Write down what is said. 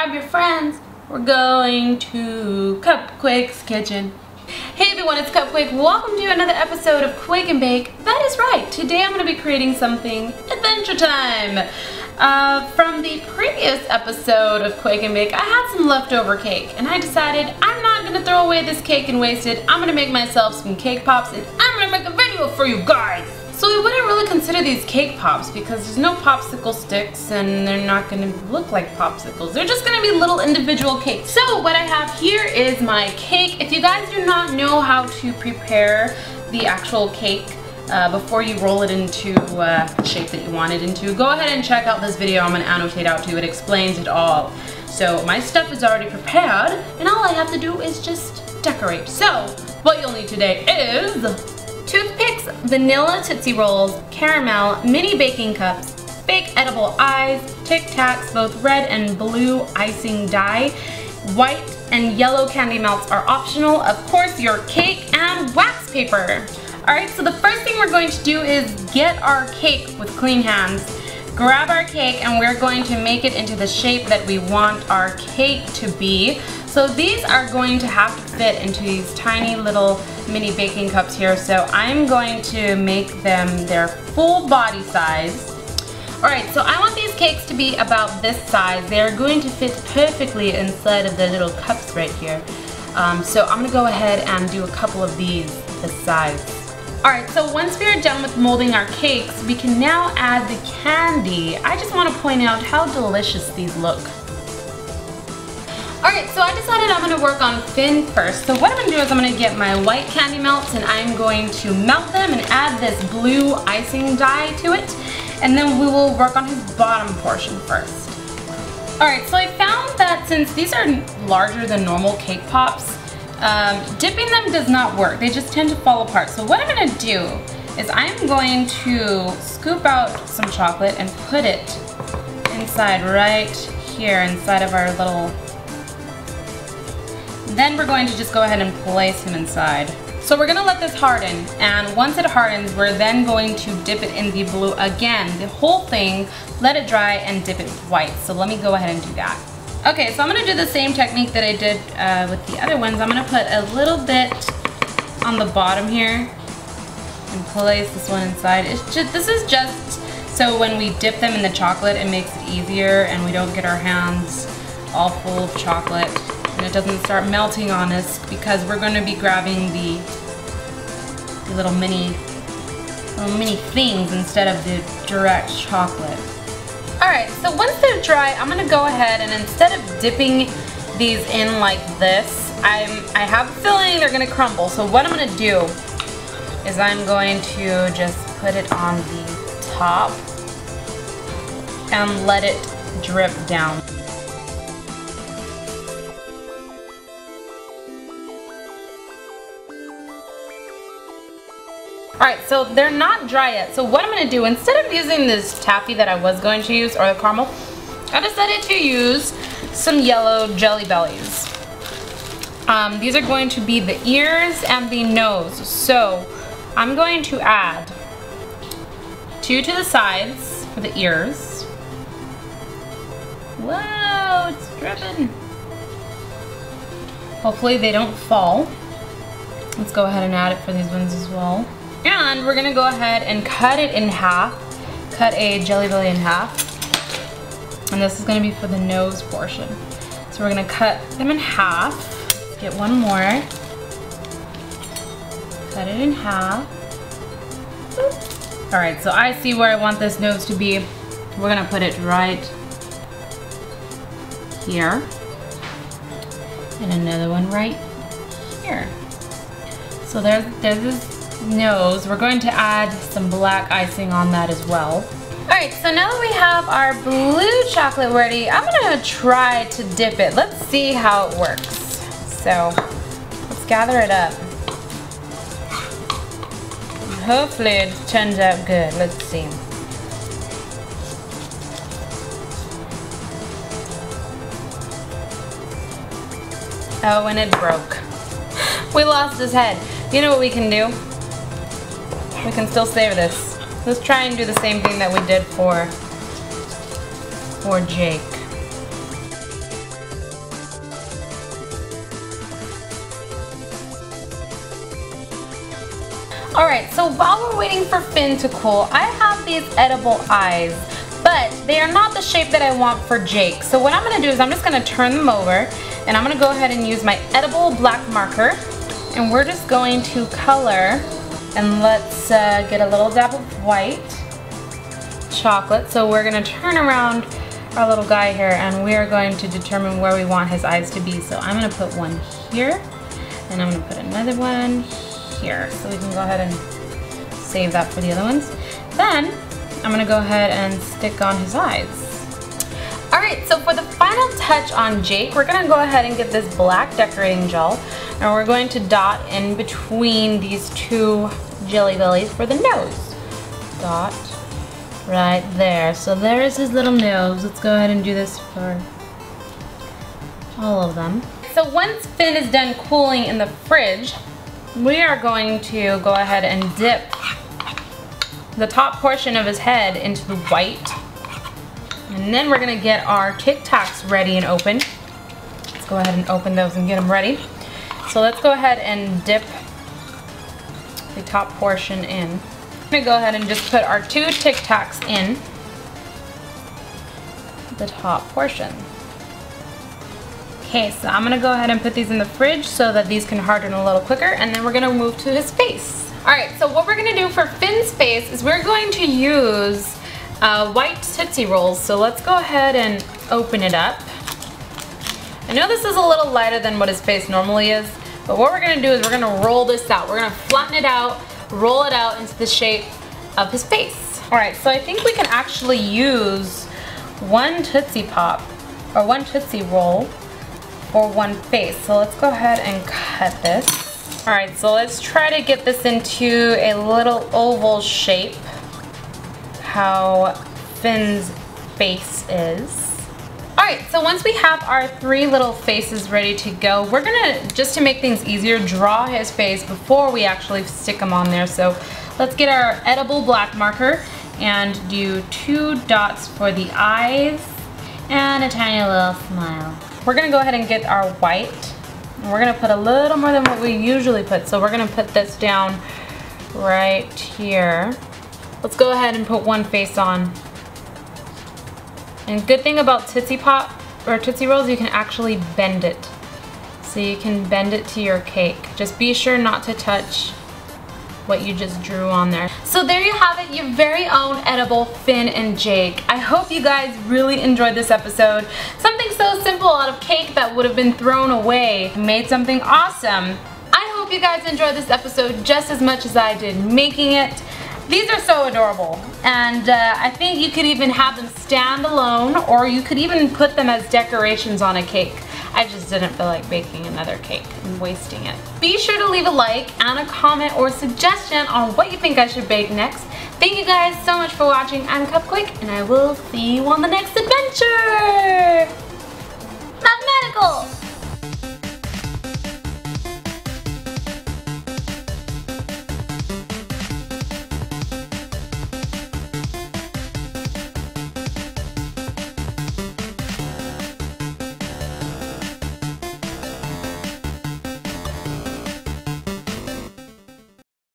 grab your friends. We're going to Cupquake's kitchen. Hey everyone, it's Cupquake. Welcome to another episode of Quake and Bake. That is right, today I'm going to be creating something adventure time. From the previous episode of Quake and Bake, I had some leftover cake and I decided I'm not going to throw away this cake and waste it. I'm going to make myself some cake pops and I'm going to make a video for you guys. So we wouldn't really consider these cake pops because there's no popsicle sticks and they're not going to look like popsicles. They're just going to be little individual cakes. So what I have here is my cake. If you guys do not know how to prepare the actual cake before you roll it into the shape that you want it into, go ahead and check out this video I'm going to annotate out to you. It explains it all. So my stuff is already prepared and all I have to do is just decorate. So what you'll need today is toothpicks, vanilla Tootsie Rolls, caramel, mini baking cups, fake edible eyes, Tic Tacs, both red and blue icing dye, white and yellow candy melts are optional, of course your cake, and wax paper. Alright, so the first thing we're going to do is get our cake with clean hands. Grab our cake and we're going to make it into the shape that we want our cake to be. So these are going to have to fit into these tiny little mini baking cups here. So I'm going to make them their full body size. Alright, so I want these cakes to be about this size. They're going to fit perfectly inside of the little cups right here. So I'm going to go ahead and do a couple of these this size. Alright, so once we are done with molding our cakes, we can now add the candy. I just want to point out how delicious these look. Alright, so I decided I'm going to work on Finn first. So what I'm going to do is I'm going to get my white candy melts and I'm going to melt them and add this blue icing dye to it. And then we will work on his bottom portion first. Alright, so I found that since these are larger than normal cake pops, dipping them does not work. They just tend to fall apart. So what I'm going to do is I'm going to scoop out some chocolate and put it inside right here inside of our little... Then we're going to just go ahead and place him inside. So we're going to let this harden, and once it hardens, we're then going to dip it in the blue again. The whole thing, let it dry and dip it white. So let me go ahead and do that. Okay, so I'm going to do the same technique that I did with the other ones. I'm going to put a little bit on the bottom here and place this one inside. This is just so when we dip them in the chocolate, it makes it easier and we don't get our hands all full of chocolate. And it doesn't start melting on us because we're going to be grabbing the little mini things instead of the direct chocolate. Alright, so once they're dry, I'm going to go ahead and instead of dipping these in like this, I have a feeling they're going to crumble. So what I'm going to do is I'm going to just put it on the top and let it drip down. Alright, so they're not dry yet. So what I'm going to do, instead of using this taffy that I was going to use, or the caramel, I decided to use some yellow Jelly Bellies. These are going to be the ears and the nose. So I'm going to add 2 to the sides for the ears. Whoa, it's dripping. Hopefully they don't fall. Let's go ahead and add it for these ones as well. And we're going to go ahead and cut it in half. Cut a Jelly Belly in half. And this is going to be for the nose portion. So we're going to cut them in half. Get one more. Cut it in half. Alright, so I see where I want this nose to be. We're going to put it right here. And another one right here. So there's this nose. We're going to add some black icing on that as well. Alright, so now that we have our blue chocolate ready, I'm going to try to dip it. Let's see how it works. So, let's gather it up. Hopefully it turns out good. Let's see. Oh, and it broke. We lost his head. You know what we can do? We can still save this. Let's try and do the same thing that we did for Jake. Alright, so while we're waiting for Finn to cool, I have these edible eyes, but they are not the shape that I want for Jake. So what I'm going to do is I'm just going to turn them over, and I'm going to go ahead and use my edible black marker, and we're just going to color, and let's get a little dab of white chocolate. So we're going to turn around our little guy here, and we are going to determine where we want his eyes to be. So I'm going to put one here, and I'm going to put another one here. So we can go ahead and save that for the other ones. Then I'm going to go ahead and stick on his eyes. Alright, so for the final touch on Jake, we're going to go ahead and get this black decorating gel, and we're going to dot in between these two jelly bellies for the nose. Dot right there. So there's his little nose. Let's go ahead and do this for all of them. So once Finn is done cooling in the fridge, we are going to go ahead and dip the top portion of his head into the white. And then we're going to get our Tic Tacs ready and open. Let's go ahead and open those and get them ready. So let's go ahead and dip the top portion in. I'm going to go ahead and just put our 2 Tic Tacs in the top portion. Okay, so I'm going to go ahead and put these in the fridge so that these can harden a little quicker, and then we're going to move to his face. Alright, so what we're going to do for Finn's face is we're going to use white Tootsie Rolls. So let's go ahead and open it up. I know this is a little lighter than what his face normally is, but what we're going to do is we're going to roll this out. We're going to flatten it out, roll it out into the shape of his face. Alright, so I think we can actually use one Tootsie Pop, or one Tootsie Roll, for one face. So let's go ahead and cut this. Alright, so let's try to get this into a little oval shape, how Finn's face is. Alright, so once we have our 3 little faces ready to go, we're gonna, just to make things easier, draw his face before we actually stick him on there. So let's get our edible black marker and do 2 dots for the eyes and a tiny little smile. We're gonna go ahead and get our white, and we're gonna put a little more than what we usually put. So we're gonna put this down right here. Let's go ahead and put one face on. And good thing about Tootsie Pop or Tootsie Rolls, you can actually bend it. So you can bend it to your cake. Just be sure not to touch what you just drew on there. So there you have it, your very own edible Finn and Jake. I hope you guys really enjoyed this episode. Something so simple out of cake that would have been thrown away made something awesome. I hope you guys enjoyed this episode just as much as I did making it. These are so adorable, and I think you could even have them stand alone, or you could even put them as decorations on a cake. I just didn't feel like baking another cake and wasting it. Be sure to leave a like and a comment or suggestion on what you think I should bake next. Thank you guys so much for watching. I'm Cupquake, and I will see you on the next adventure! Mathematical!